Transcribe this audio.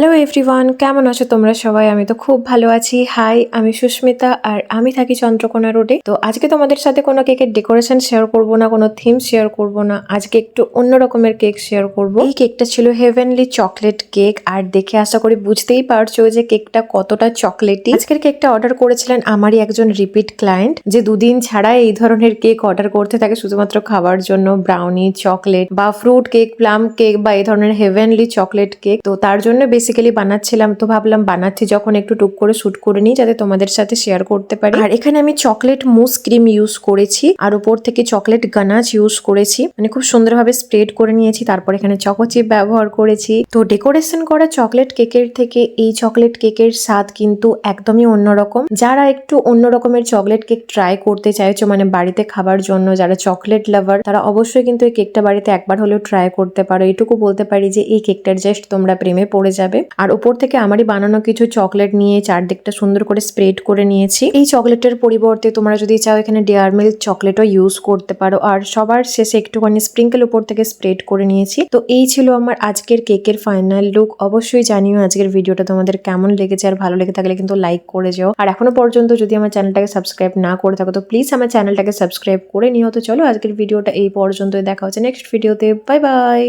Hello everyone, কেমন আছো তোমরা সবাই? আমি তো খুব ভালো আছি। হাই, আমি সুস্মিতা আর আমি থাকি চন্দ্রকোনা রোডে। তো আজকে তোমাদের সাথে কোনো কেকের ডেকোরেশন শেয়ার করব না, কোনো থিম শেয়ার করব না। আজকে একটু অন্য রকমের কেক শেয়ার করব। এই কেকটা ছিল হেভেনলি চকলেট কেক, আর দেখে আশা করি বুঝতেই পারছো যে কেকটা কতটা চকলেটি। আজকের কেকটা অর্ডার করেছিলেন আমারই একজন রিপিট ক্লায়েন্ট, যে দুদিন ছাড়া এই ধরনের কেক অর্ডার করতে থাকে শুধুমাত্র খাবার জন্য। ব্রাউনি, চকলেট বা ফ্রুট কেক, প্লাম কেক বা এই ধরনের হেভেনলি চকলেট কেক। তো তার জন্য বেসিক্যালি বানাচ্ছিলাম। তো ভাবলাম বানাচ্ছি যখন একটু টুক করে শুট করে নিই, যাতে তোমাদের সাথে শেয়ার করতে পারি। আর এখানে আমি চকলেট মুস ক্রিম ইউজ করেছি, আর উপর থেকে চকলেট গানাচ ইউজ করেছি, মানে খুব সুন্দরভাবে স্প্রেড করে নিয়েছি। তারপর এখানে চকো চিপ ব্যবহার করেছি। তো ডেকোরেশন করা চকলেট কেকের থেকে এই চকলেট কেকের স্বাদ কিন্তু একদমই অন্যরকম। যারা একটু অন্য রকমের চকলেট কেক ট্রাই করতে চাইছো, মানে বাড়িতে খাবার জন্য, যারা চকলেট লাভার, তারা অবশ্যই কিন্তু এই কেকটা বাড়িতে একবার হলেও ট্রাই করতে পারো। এটুকু বলতে পারি যে এই কেকটার জাস্ট তোমরা প্রেমে পড়ে যাবে। আর উপর থেকে আমারই বানানো কিছু চকলেট নিয়ে চারদিকটা সুন্দর করে স্প্রেড করে নিয়েছি। এই চকলেটের পরিবর্তে তোমরা যদি চাও এখানে ডেয়ারি মিল্ক চকলেটও ইউজ করতে পারো। আর সবার শেষে একটুখানি স্প্রিঙ্কেল উপর থেকে স্প্রেড করে নিয়েছি। তো এই ছিল আমার আজকের কেকের ফাইনাল লুক। অবশ্যই জানিও আজকের ভিডিওটা তোমাদের কেমন লেগেছে, আর ভালো লেগে থাকলে কিন্তু লাইক করে যাও। আর এখনো পর্যন্ত যদি আমার চ্যানেলটাকে সাবস্ক্রাইব না করে থাকো তো প্লিজ আমার চ্যানেলটাকে সাবস্ক্রাইব করে নিও। তো চলো আজকের ভিডিওটা এই পর্যন্তই, দেখা হচ্ছে নেক্সট ভিডিওতে। Bye bye.